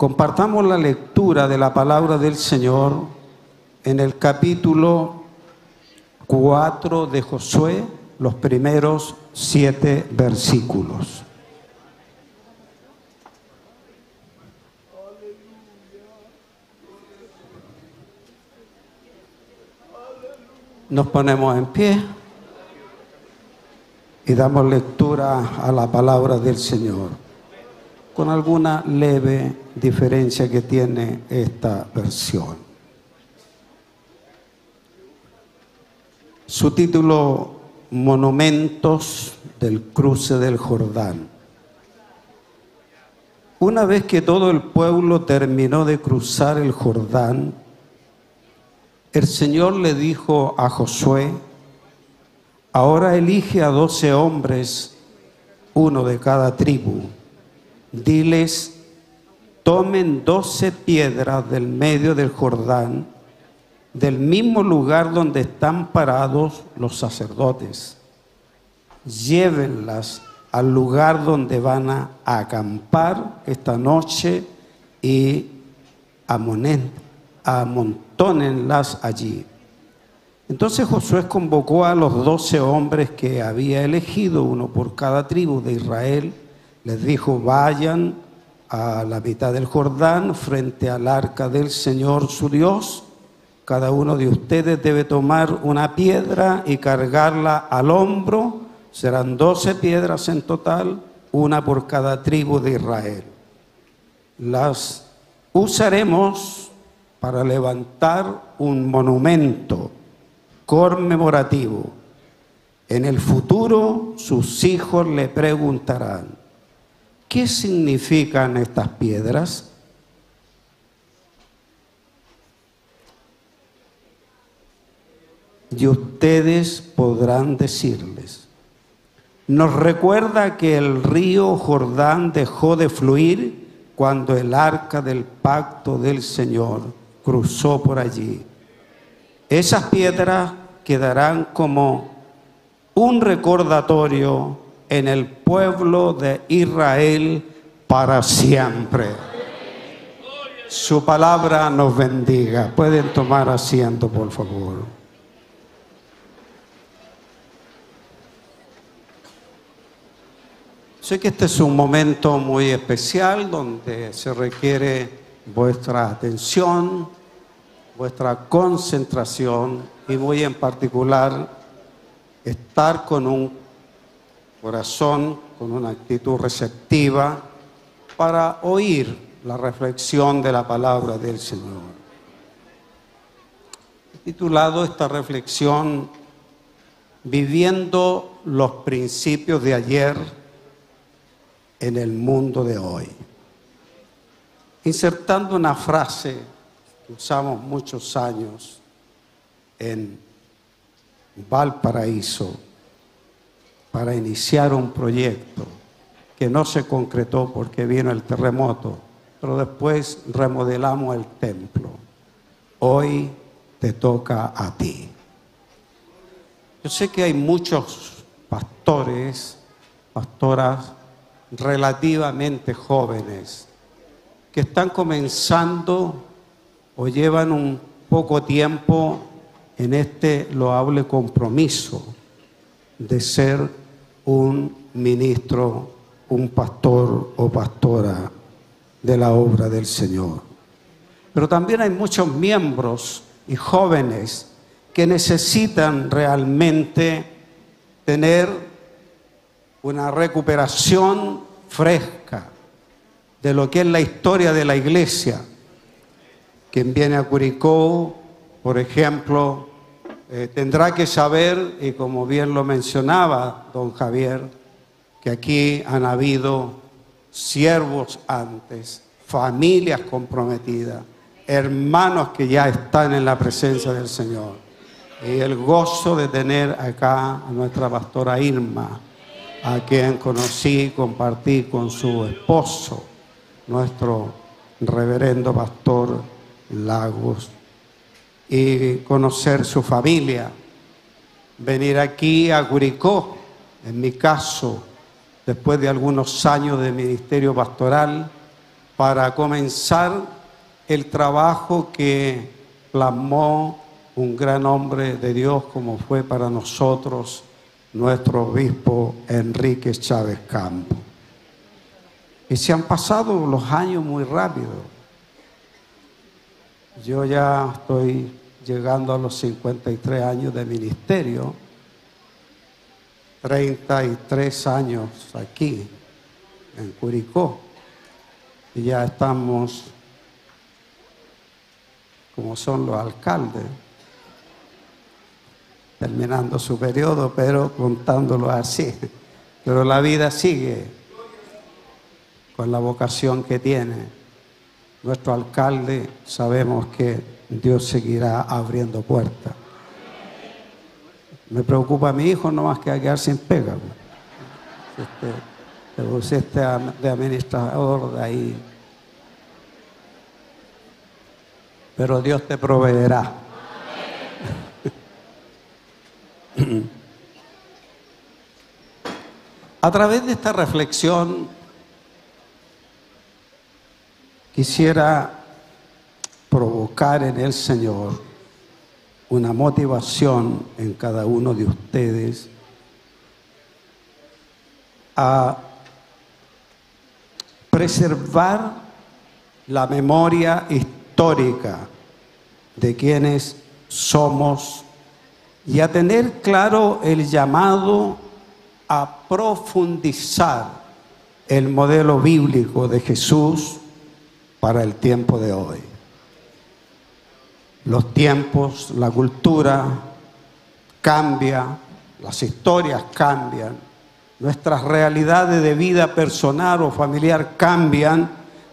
Compartamos la lectura de la palabra del Señor en el capítulo 4 de Josué, los primeros 7 versículos. Nos ponemos en pie y damos lectura a la palabra del Señor, con alguna leve diferencia que tiene esta versión. Su título: Monumentos del cruce del Jordán. Una vez que todo el pueblo terminó de cruzar el Jordán, el Señor le dijo a Josué: ahora elige a 12 hombres, uno de cada tribu. Diles: tomen 12 piedras del medio del Jordán, del mismo lugar donde están parados los sacerdotes. Llévenlas al lugar donde van a acampar esta noche y amontónenlas allí. Entonces Josué convocó a los 12 hombres que había elegido, uno por cada tribu de Israel. Les dijo: vayan a la mitad del Jordán, frente al arca del Señor su Dios. Cada uno de ustedes debe tomar una piedra y cargarla al hombro. Serán 12 piedras en total, una por cada tribu de Israel. Las usaremos para levantar un monumento conmemorativo. En el futuro sus hijos le preguntarán: ¿qué significan estas piedras? Y ustedes podrán decirles: nos recuerda que el río Jordán dejó de fluir cuando el arca del pacto del Señor cruzó por allí. Esas piedras quedarán como un recordatorio en el pueblo de Israel para siempre. Su palabra nos bendiga. Pueden tomar asiento, por favor. Sé que este es un momento muy especial donde se requiere vuestra atención, vuestra concentración y muy en particular estar con un corazón, con una actitud receptiva para oír la reflexión de la palabra del Señor. He titulado esta reflexión: Viviendo los principios de ayer en el mundo de hoy, insertando una frase que usamos muchos años en Valparaíso para iniciar un proyecto que no se concretó porque vino el terremoto, pero después remodelamos el templo. Hoy te toca a ti. Yo sé que hay muchos pastores, pastoras relativamente jóvenes que están comenzando o llevan un poco tiempo en este loable compromiso de ser un ministro, un pastor o pastora de la obra del Señor. Pero también hay muchos miembros y jóvenes que necesitan realmente tener una recuperación fresca de lo que es la historia de la iglesia. Quien viene a Curicó, por ejemplo, tendrá que saber, y como bien lo mencionaba don Javier, que aquí han habido siervos antes, familias comprometidas, hermanos que ya están en la presencia del Señor. Y el gozo de tener acá a nuestra pastora Irma, a quien conocí y compartí con su esposo, nuestro reverendo pastor Lagos, y conocer su familia. Venir aquí a Curicó, en mi caso, después de algunos años de ministerio pastoral, para comenzar el trabajo que plasmó un gran hombre de Dios como fue para nosotros nuestro obispo Enrique Chávez Campo. Y se han pasado los años muy rápido. Yo ya estoy llegando a los 53 años de ministerio, 33 años aquí en Curicó, y ya estamos, como son los alcaldes, terminando su periodo, pero contándolo así. Pero la vida sigue con la vocación que tiene. Nuestro alcalde, sabemos que Dios seguirá abriendo puertas. Me preocupa a mi hijo no más que a quedar sin pega. Te pusiste de administrador de ahí. Pero Dios te proveerá. A través de esta reflexión quisiera provocar en el Señor una motivación en cada uno de ustedes a preservar la memoria histórica de quienes somos y a tener claro el llamado a profundizar el modelo bíblico de Jesús para el tiempo de hoy. Los tiempos, la cultura cambia, las historias cambian, nuestras realidades de vida personal o familiar cambian,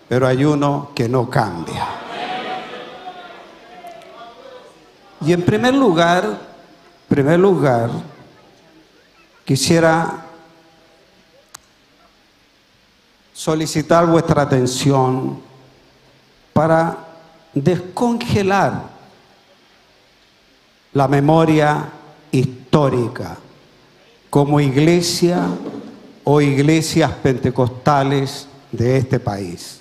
pero hay uno que no cambia. Y en primer lugar, quisiera solicitar vuestra atención para descongelar la memoria histórica como iglesia o iglesias pentecostales de este país.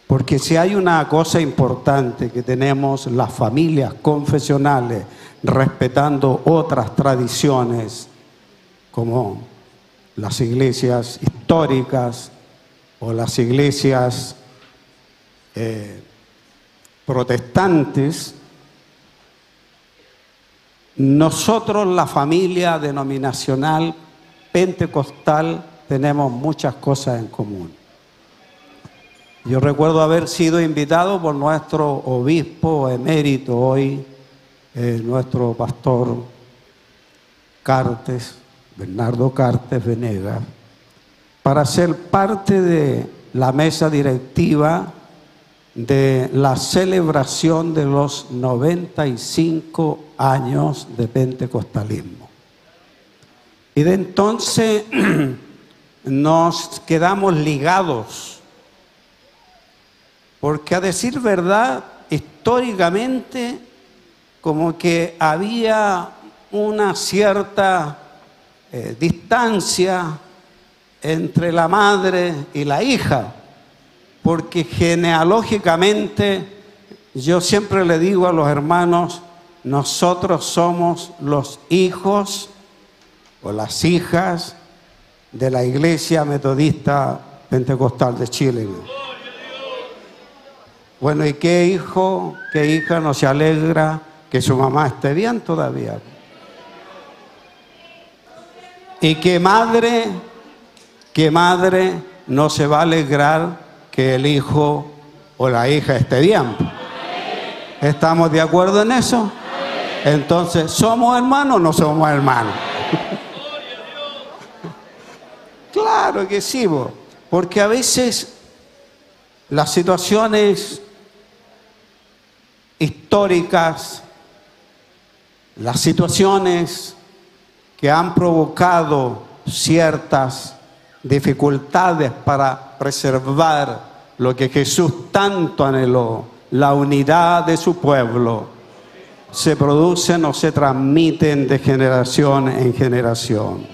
Porque si hay una cosa importante que tenemos las familias confesionales respetando otras tradiciones como las iglesias históricas o las iglesias protestantes, nosotros la familia denominacional pentecostal tenemos muchas cosas en común. Yo recuerdo haber sido invitado por nuestro obispo emérito hoy, nuestro pastor Cartes, Bernardo Cartes Venegas, para ser parte de la mesa directiva de la celebración de los 95 años de pentecostalismo. Y de entonces nos quedamos ligados, porque a decir verdad, históricamente, como que había una cierta distancia entre la madre y la hija, porque genealógicamente yo siempre le digo a los hermanos, nosotros somos los hijos o las hijas de la Iglesia Metodista Pentecostal de Chile. Bueno, ¿y qué hijo, qué hija no se alegra que su mamá esté bien todavía? ¿Y qué madre no se va a alegrar que el hijo o la hija esté bien? ¿Estamos de acuerdo en eso? Entonces, ¿somos hermanos o no somos hermanos? Claro que sí, porque a veces las situaciones históricas, las situaciones que han provocado ciertas dificultades para preservar lo que Jesús tanto anheló, la unidad de su pueblo, se producen o se transmiten de generación en generación.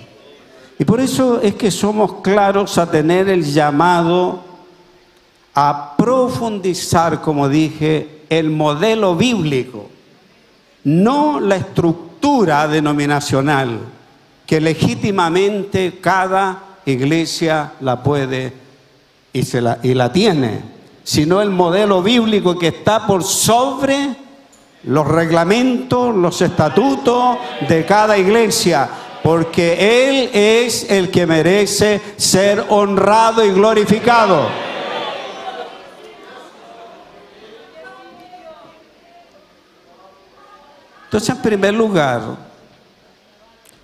Y por eso es que somos claros a tener el llamado a profundizar, como dije, el modelo bíblico, no la estructura denominacional que legítimamente cada iglesia la puede y la tiene, sino el modelo bíblico que está por sobre los reglamentos, los estatutos de cada iglesia, porque Él es el que merece ser honrado y glorificado. Entonces, en primer lugar,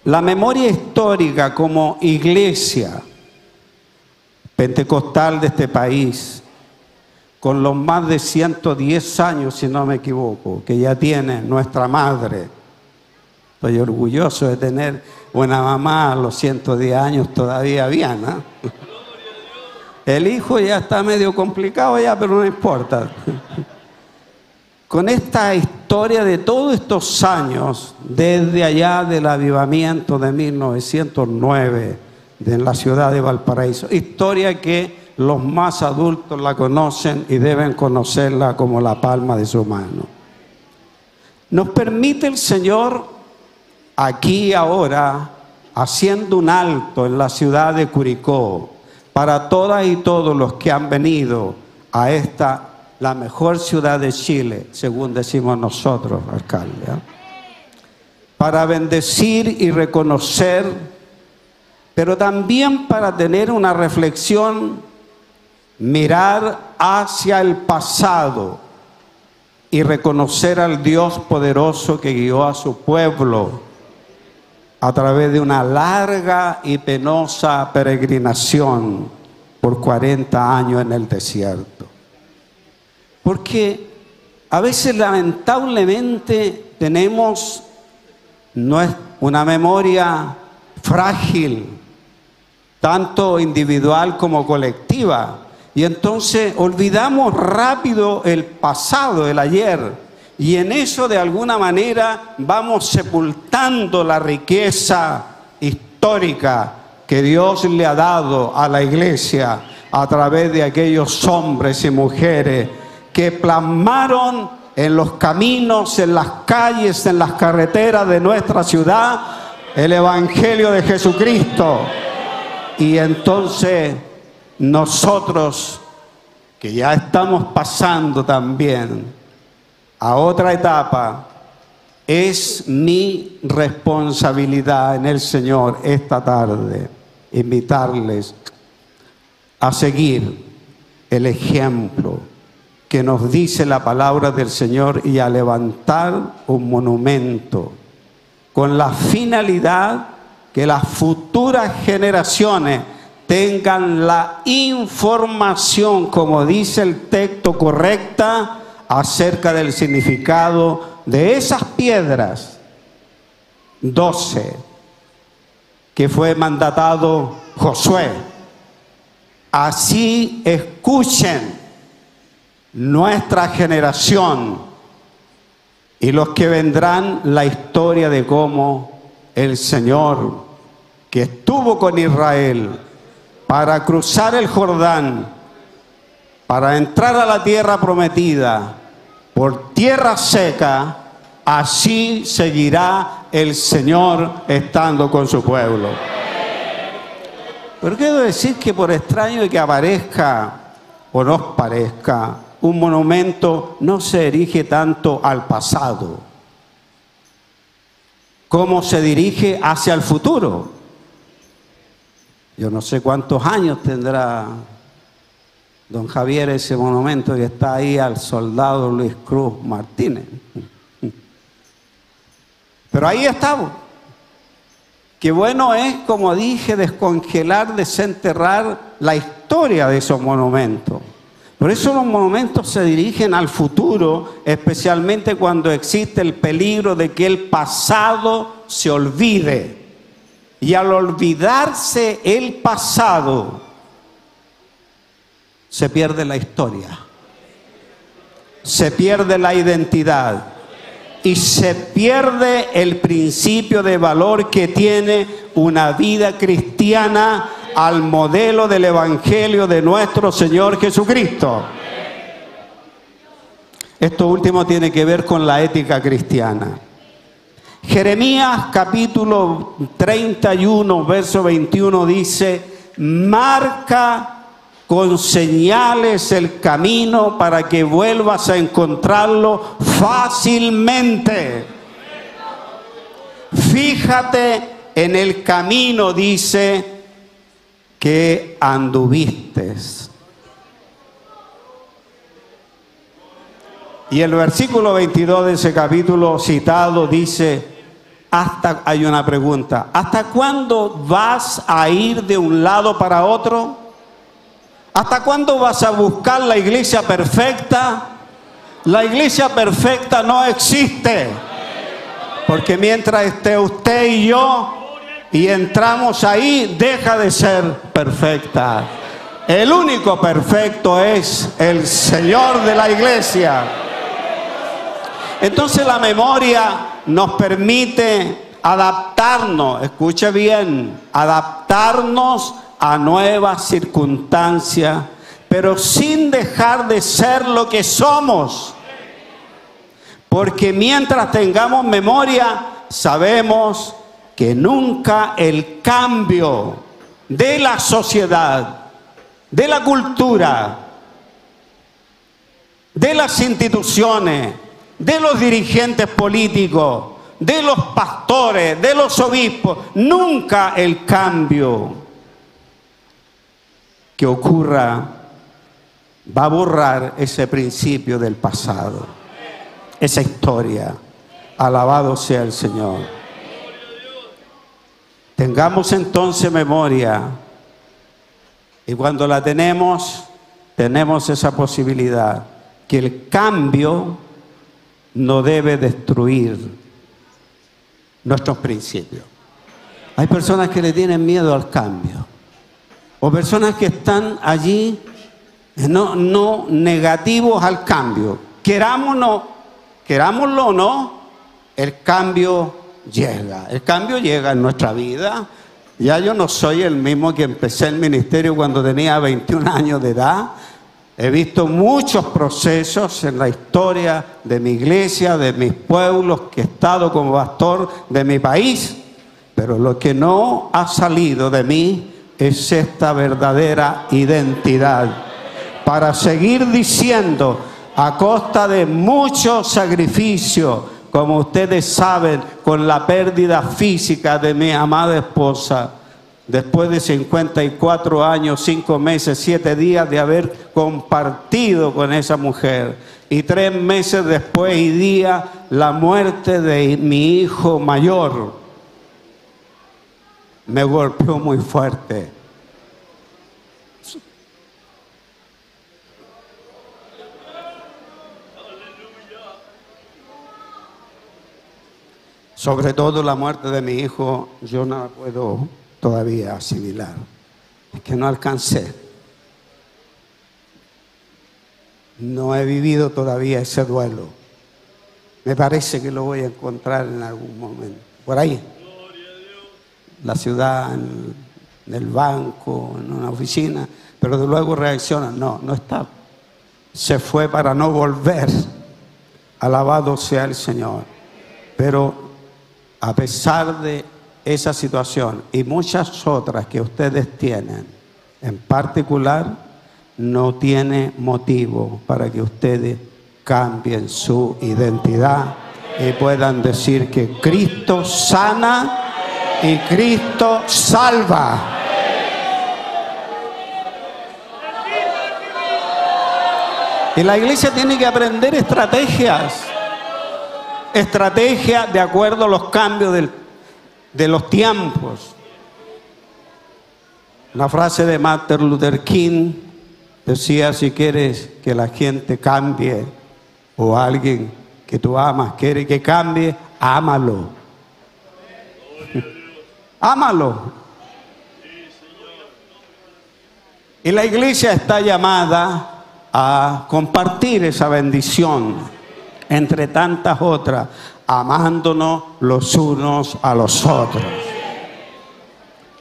la memoria histórica como iglesia pentecostal de este país, con los más de 110 años, si no me equivoco, que ya tiene nuestra madre. Estoy orgulloso de tener una mamá a los 110 años todavía bien, ¿eh? El hijo ya está medio complicado ya, pero no importa. Con esta historia de todos estos años, desde allá del avivamiento de 1909, en la ciudad de Valparaíso, historia que los más adultos la conocen y deben conocerla como la palma de su mano. Nos permite el Señor aquí ahora, haciendo un alto en la ciudad de Curicó, para todas y todos los que han venido a esta, la mejor ciudad de Chile, según decimos nosotros, alcalde, ¿eh? Para bendecir y reconocer, pero también para tener una reflexión, mirar hacia el pasado y reconocer al Dios poderoso que guió a su pueblo a través de una larga y penosa peregrinación por 40 años en el desierto. Porque a veces lamentablemente tenemos una memoria frágil, tanto individual como colectiva, y entonces olvidamos rápido el pasado, el ayer, y en eso de alguna manera vamos sepultando la riqueza histórica que Dios le ha dado a la iglesia a través de aquellos hombres y mujeres que plasmaron en los caminos, en las calles, en las carreteras de nuestra ciudad el Evangelio de Jesucristo. Y entonces nosotros, que ya estamos pasando también a otra etapa, es mi responsabilidad en el Señor esta tarde invitarles a seguir el ejemplo que nos dice la palabra del Señor y a levantar un monumento con la finalidad que las futuras generaciones tengan la información, como dice el texto, correcta acerca del significado de esas piedras 12 que fue mandatado Josué. Así escuchen nuestra generación y los que vendrán la historia de cómo el Señor, que estuvo con Israel para cruzar el Jordán, para entrar a la tierra prometida por tierra seca, así seguirá el Señor estando con su pueblo. Pero quiero decir que por extraño que aparezca o nos parezca, un monumento no se dirige tanto al pasado como se dirige hacia el futuro. Yo no sé cuántos años tendrá don Javier ese monumento que está ahí al soldado Luis Cruz Martínez. Pero ahí estamos. Qué bueno es, como dije, descongelar, desenterrar la historia de esos monumentos. Por eso los monumentos se dirigen al futuro, especialmente cuando existe el peligro de que el pasado se olvide. Y al olvidarse el pasado, se pierde la historia, se pierde la identidad y se pierde el principio de valor que tiene una vida cristiana al modelo del Evangelio de nuestro Señor Jesucristo. Esto último tiene que ver con la ética cristiana. Jeremías capítulo 31, verso 21 dice: marca con señales el camino para que vuelvas a encontrarlo fácilmente. Fíjate en el camino, dice, que anduviste. Y el versículo 22 de ese capítulo citado dice, hay una pregunta: ¿hasta cuándo vas a ir de un lado para otro? ¿Hasta cuándo vas a buscar la iglesia perfecta? La iglesia perfecta no existe. Porque mientras esté usted y yo y entramos ahí, deja de ser perfecta. El único perfecto es el Señor de la iglesia. Entonces la memoria nos permite adaptarnos, escuche bien, adaptarnos a nuevas circunstancias, pero sin dejar de ser lo que somos. Porque mientras tengamos memoria, sabemos que nunca el cambio de la sociedad, de la cultura, de las instituciones, de los dirigentes políticos, de los pastores, de los obispos, nunca el cambio que ocurra va a borrar ese principio del pasado, esa historia. Alabado sea el Señor. Tengamos entonces memoria, y cuando la tenemos esa posibilidad, que el cambio no debe destruir nuestros principios. Hay personas que le tienen miedo al cambio, o personas que están allí no negativos al cambio. Querámoslo o no, el cambio llega. El cambio llega en nuestra vida. Ya yo no soy el mismo que empecé el ministerio cuando tenía 21 años de edad. He visto muchos procesos en la historia de mi iglesia, de mis pueblos, que he estado como pastor de mi país. Pero lo que no ha salido de mí es esta verdadera identidad. Para seguir diciendo, a costa de mucho sacrificio, como ustedes saben, con la pérdida física de mi amada esposa, después de 54 años, 5 meses, 7 días de haber compartido con esa mujer, y 3 meses después y día, la muerte de mi hijo mayor, me golpeó muy fuerte. Sobre todo la muerte de mi hijo, yo no la puedo todavía asimilar. Es que no alcancé. No he vivido todavía ese duelo. Me parece que lo voy a encontrar en algún momento. Por ahí. La ciudad, en el banco, en una oficina. Pero luego reacciona. No está. Se fue para no volver. Alabado sea el Señor. Pero a pesar de esa situación y muchas otras que ustedes tienen, en particular, no tiene motivo para que ustedes cambien su identidad y puedan decir que Cristo sana y Cristo salva. Y la iglesia tiene que aprender estrategias de acuerdo a los cambios de los tiempos. Una frase de Martin Luther King decía: si quieres que la gente cambie, o alguien que tú amas quiere que cambie, ámalo. Ámalo. Y la iglesia está llamada a compartir esa bendición entre tantas otras, amándonos los unos a los otros.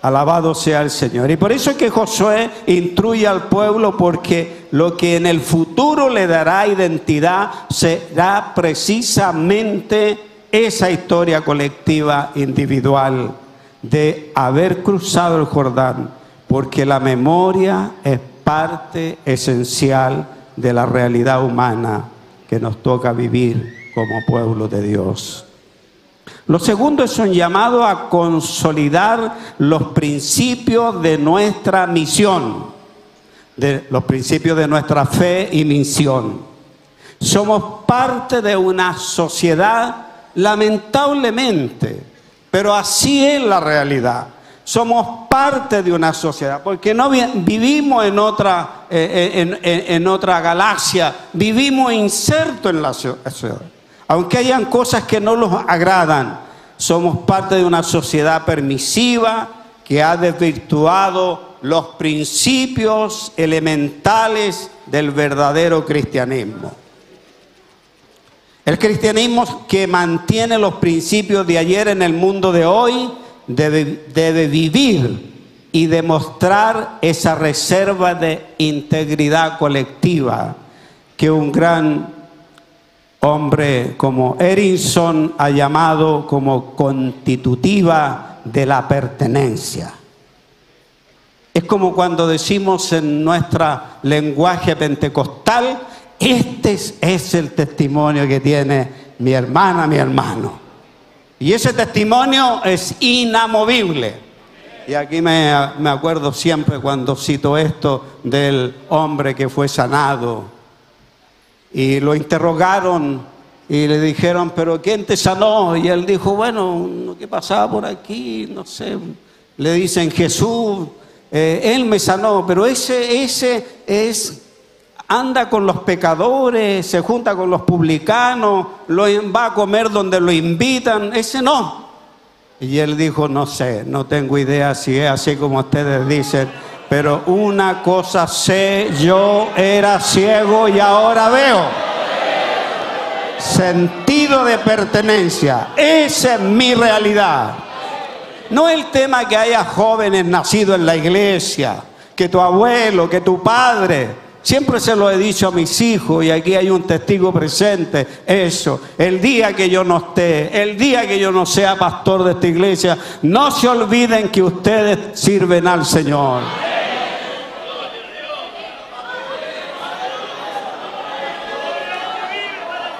Alabado sea el Señor. Y por eso es que Josué instruye al pueblo, porque lo que en el futuro le dará identidad será precisamente esa historia colectiva, individual, de haber cruzado el Jordán, porque la memoria es parte esencial de la realidad humana que nos toca vivir como pueblo de Dios. Lo segundo es un llamado a consolidar los principios de nuestra misión, de los principios de nuestra fe y misión. Somos parte de una sociedad, lamentablemente, pero así es la realidad. Somos parte de una sociedad, porque no vivimos en otra galaxia, vivimos insertos en la sociedad. Aunque hayan cosas que no nos agradan, somos parte de una sociedad permisiva que ha desvirtuado los principios elementales del verdadero cristianismo. El cristianismo que mantiene los principios de ayer en el mundo de hoy debe vivir y demostrar esa reserva de integridad colectiva que un gran hombre como Erinson ha llamado como constitutiva de la pertenencia. Es como cuando decimos en nuestro lenguaje pentecostal: este es el testimonio que tiene mi hermana, mi hermano. Y ese testimonio es inamovible. Y aquí me acuerdo siempre cuando cito esto del hombre que fue sanado. Y lo interrogaron y le dijeron: ¿pero quién te sanó? Y él dijo: bueno, lo que pasaba por aquí, no sé. Le dicen: Jesús, él me sanó, pero ese anda con los pecadores, se junta con los publicanos, va a comer donde lo invitan, ese no. Y él dijo: no sé, no tengo idea si es así como ustedes dicen, pero una cosa sé, yo era ciego y ahora veo. Sentido de pertenencia, esa es mi realidad. No el tema que haya jóvenes nacidos en la iglesia, que tu abuelo, que tu padre. Siempre se lo he dicho a mis hijos, y aquí hay un testigo presente, eso. El día que yo no esté, el día que yo no sea pastor de esta iglesia, no se olviden que ustedes sirven al Señor.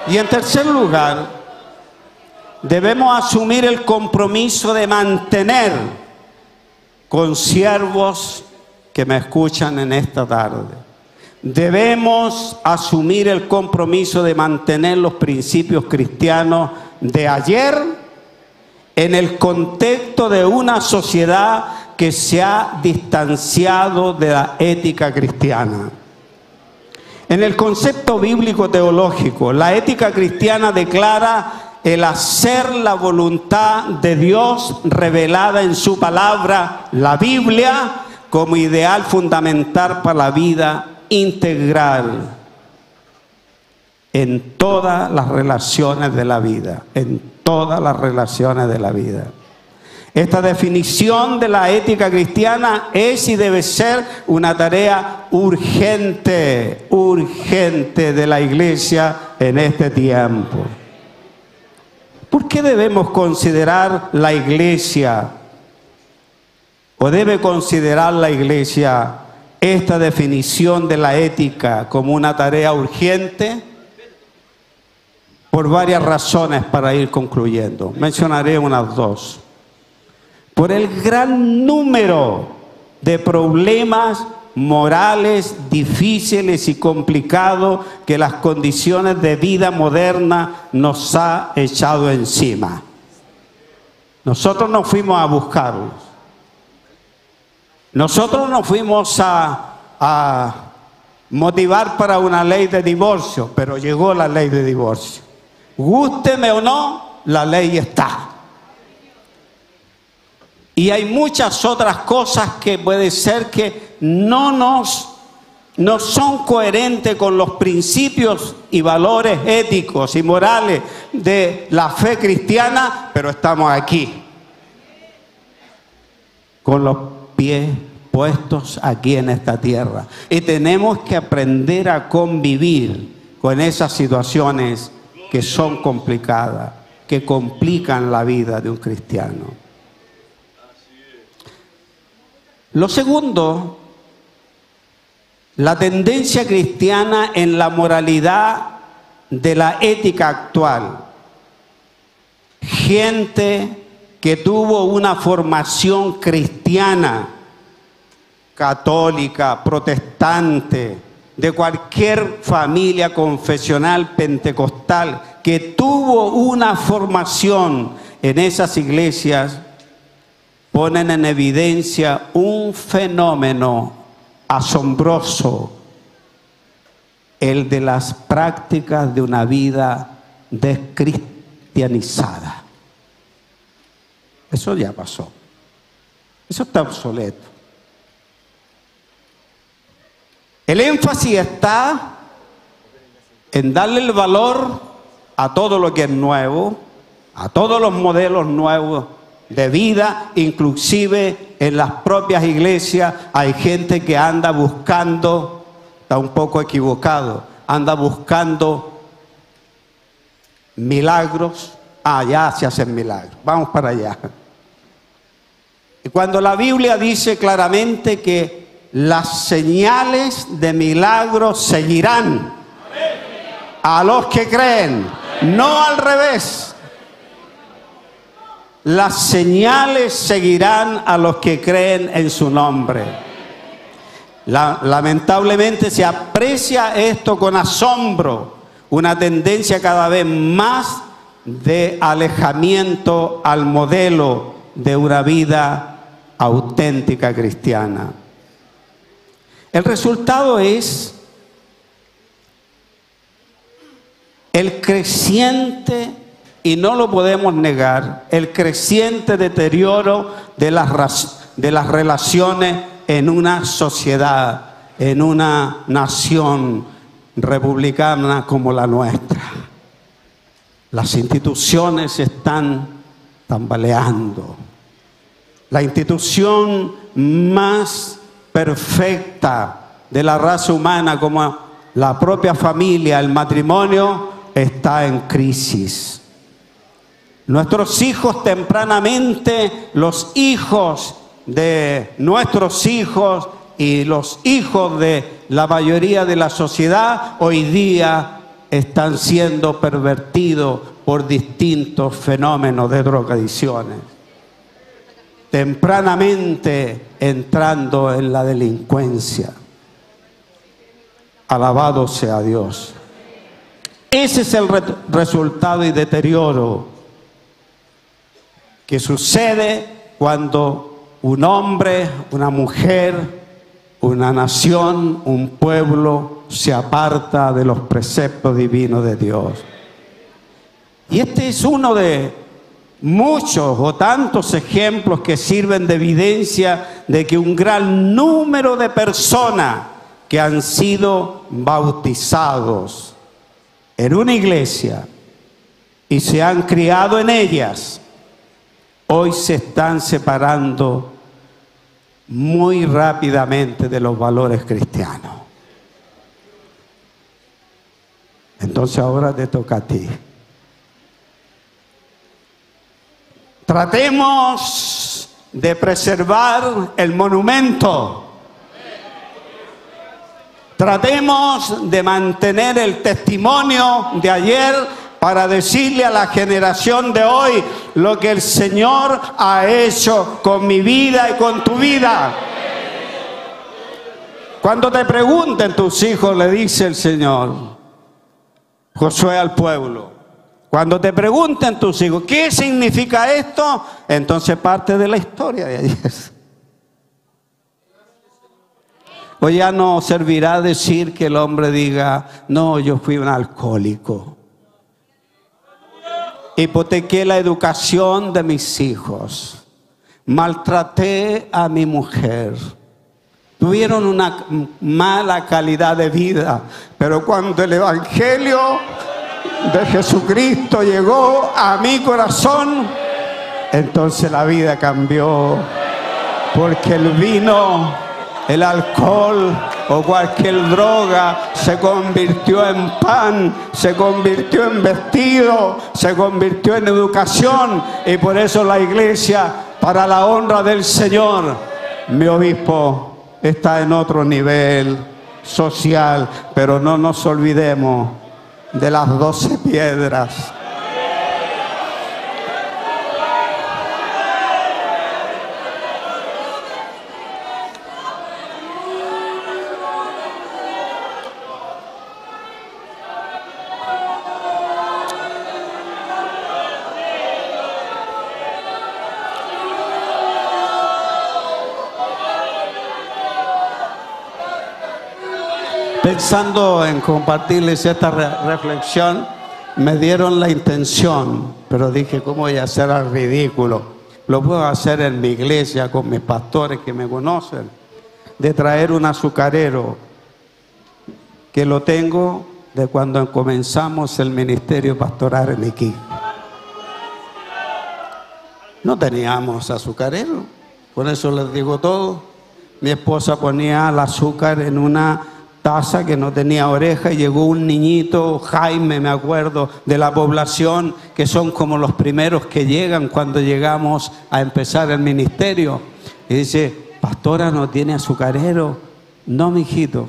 Y en tercer lugar, debemos asumir el compromiso de mantener con siervos que me escuchan en esta tarde. Debemos asumir el compromiso de mantener los principios cristianos de ayer en el contexto de una sociedad que se ha distanciado de la ética cristiana. En el concepto bíblico teológico, la ética cristiana declara el hacer la voluntad de Dios revelada en su palabra, la Biblia, como ideal fundamental para la vida integral en todas las relaciones de la vida, en todas las relaciones de la vida. Esta definición de la ética cristiana es y debe ser una tarea urgente, urgente de la iglesia en este tiempo. ¿Por qué debemos considerar la iglesia, o debe considerar la iglesia, esta definición de la ética como una tarea urgente? Por varias razones, para ir concluyendo. Mencionaré unas dos. Por el gran número de problemas morales difíciles y complicados que las condiciones de vida moderna nos ha echado encima. Nosotros no fuimos a buscarlos. Nosotros no fuimos a motivar para una ley de divorcio, pero llegó la ley de divorcio. Gústeme o no, la ley está. Y hay muchas otras cosas que puede ser que no son coherentes con los principios y valores éticos y morales de la fe cristiana, pero estamos aquí. con los pies puestos aquí en esta tierra. Y tenemos que aprender a convivir con esas situaciones que son complicadas, que complican la vida de un cristiano. Lo segundo, la tendencia cristiana en la moralidad de la ética actual. Gente que tuvo una formación cristiana, católica, protestante, de cualquier familia confesional pentecostal, que tuvo una formación en esas iglesias, ponen en evidencia un fenómeno asombroso, el de las prácticas de una vida descristianizada. Eso ya pasó. Eso está obsoleto. El énfasis está en darle el valor a todo lo que es nuevo, a todos los modelos nuevos de vida, inclusive en las propias iglesias hay gente que anda buscando, está un poco equivocado, anda buscando milagros. Ya se hacen milagros, vamos para allá. Y cuando la Biblia dice claramente que las señales de milagros seguirán a los que creen, no al revés. Las señales seguirán a los que creen en su nombre. Lamentablemente se aprecia esto con asombro, una tendencia cada vez más de alejamiento al modelo de una vida auténtica cristiana. El resultado es el creciente, y no lo podemos negar, el creciente deterioro de las relaciones en una sociedad, en una nación republicana como la nuestra. Las instituciones se están tambaleando. La institución más perfecta de la raza humana, como la propia familia, el matrimonio, está en crisis. Nuestros hijos tempranamente, los hijos de nuestros hijos y los hijos de la mayoría de la sociedad hoy día están siendo pervertidos por distintos fenómenos de drogadicciones, tempranamente entrando en la delincuencia. Alabado sea Dios. Ese es el resultado y deterioro que sucede cuando un hombre, una mujer, una nación, un pueblo se aparta de los preceptos divinos de Dios. Y este es uno de muchos o tantos ejemplos que sirven de evidencia de que un gran número de personas que han sido bautizados en una iglesia y se han criado en ellas, hoy se están separando muy rápidamente de los valores cristianos. Entonces ahora te toca a ti. Tratemos de preservar el monumento. Tratemos de mantener el testimonio de ayer para decirle a la generación de hoy lo que el Señor ha hecho con mi vida y con tu vida. Cuando te pregunten tus hijos, le dice el Señor Josué al pueblo, cuando te pregunten tus hijos, ¿qué significa esto? Entonces parte de la historia de ayer. Hoy ya no servirá decir que el hombre diga, no, yo fui un alcohólico, hipotequé la educación de mis hijos, maltraté a mi mujer, tuvieron una mala calidad de vida, pero cuando el Evangelio de Jesucristo llegó a mi corazón, entonces la vida cambió porque el vino, el alcohol o cualquier droga se convirtió en pan, se convirtió en vestido, se convirtió en educación. Y por eso la iglesia, para la honra del Señor, mi obispo está en otro nivel social, pero no nos olvidemos de las 12 piedras. Pensando en compartirles esta reflexión, me dieron la intención, pero dije, ¿cómo voy a hacer al ridículo? Lo puedo hacer en mi iglesia con mis pastores que me conocen, de traer un azucarero que lo tengo de cuando comenzamos el ministerio pastoral en Iquique. No teníamos azucarero, por eso les digo todo. Mi esposa ponía el azúcar en una taza que no tenía oreja y llegó un niñito, Jaime, me acuerdo, de la población, que son como los primeros que llegan cuando llegamos a empezar el ministerio. Y dice, pastora, ¿no tiene azucarero? No, mijito,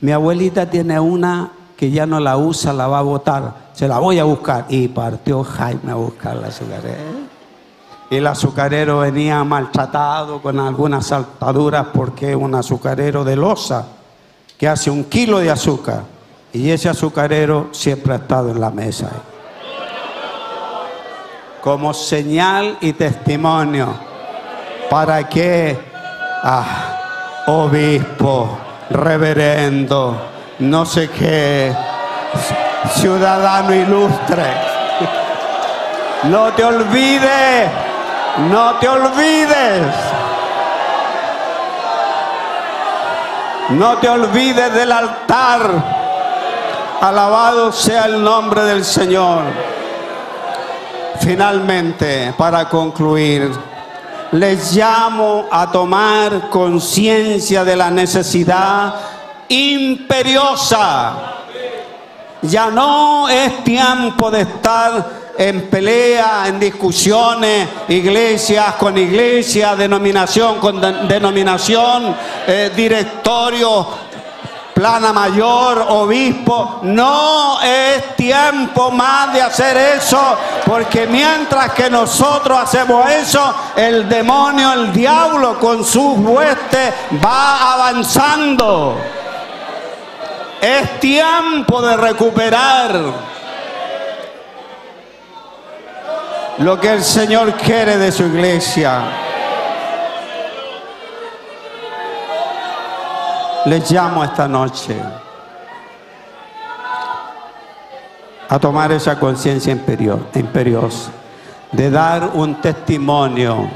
mi abuelita tiene una que ya no la usa, la va a botar, se la voy a buscar. Y partió Jaime a buscar el azucarero. Y el azucarero venía maltratado con algunas saltaduras porque es un azucarero de loza que hace 1 kilo de azúcar, y ese azucarero siempre ha estado en la mesa como señal y testimonio para que obispo, reverendo, no sé qué, ciudadano ilustre, no te olvides, no te olvides. No te olvides del altar. Alabado sea el nombre del Señor. Finalmente, para concluir, les llamo a tomar conciencia de la necesidad imperiosa. Ya no es tiempo de estar en pelea, en discusiones, iglesias con iglesias, denominación con denominación, directorio, plana mayor, obispo. No es tiempo más de hacer eso, porque mientras que nosotros hacemos eso, el demonio, el diablo con sus huestes va avanzando. Es tiempo de recuperar lo que el Señor quiere de su iglesia. Les llamo esta noche a tomar esa conciencia imperiosa, de dar un testimonio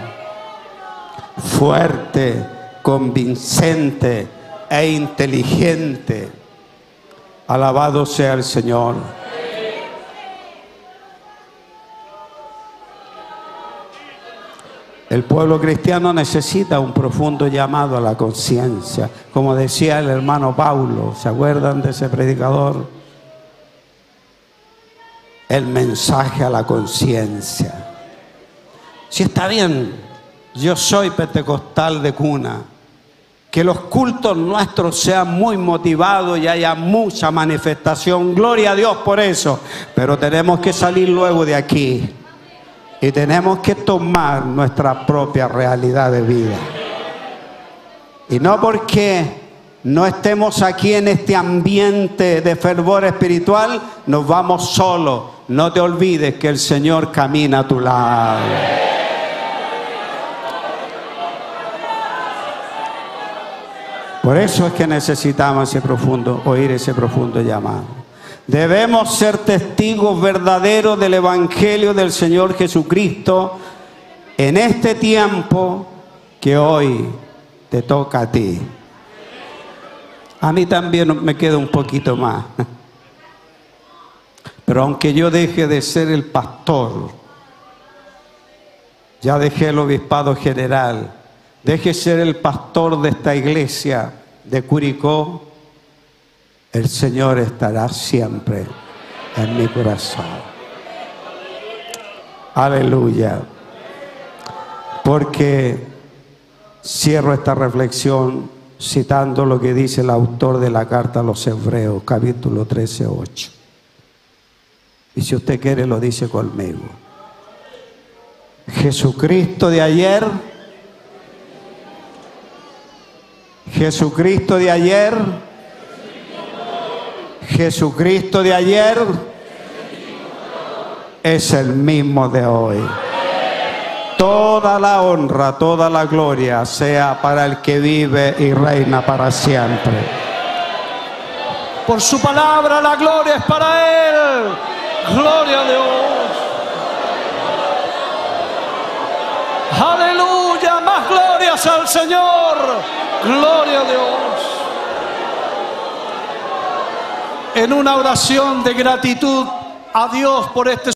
fuerte, convincente e inteligente. Alabado sea el Señor. El pueblo cristiano necesita un profundo llamado a la conciencia. Como decía el hermano Paulo, ¿se acuerdan de ese predicador? El mensaje a la conciencia. Si está bien, yo soy pentecostal de cuna, que los cultos nuestros sean muy motivados y haya mucha manifestación. Gloria a Dios por eso. Pero tenemos que salir luego de aquí. Y tenemos que tomar nuestra propia realidad de vida. Y no porque no estemos aquí en este ambiente de fervor espiritual, nos vamos solos. No te olvides que el Señor camina a tu lado. Por eso es que necesitamos oír ese profundo llamado. Debemos ser testigos verdaderos del Evangelio del Señor Jesucristo en este tiempo que hoy te toca a ti. A mí también me queda un poquito más. Pero aunque yo deje de ser el pastor, ya dejé el obispado general, deje ser el pastor de esta iglesia de Curicó, el Señor estará siempre en mi corazón. Aleluya. Porque cierro esta reflexión citando lo que dice el autor de la carta a los Hebreos, capítulo 13, 8. Y si usted quiere lo dice conmigo. Jesucristo de ayer, Jesucristo de ayer, Jesucristo de ayer es el mismo de hoy. Toda la honra, toda la gloria sea para el que vive y reina para siempre. Por su palabra la gloria es para Él. Gloria a Dios. Aleluya, más glorias al Señor. Gloria a Dios. En una oración de gratitud a Dios por este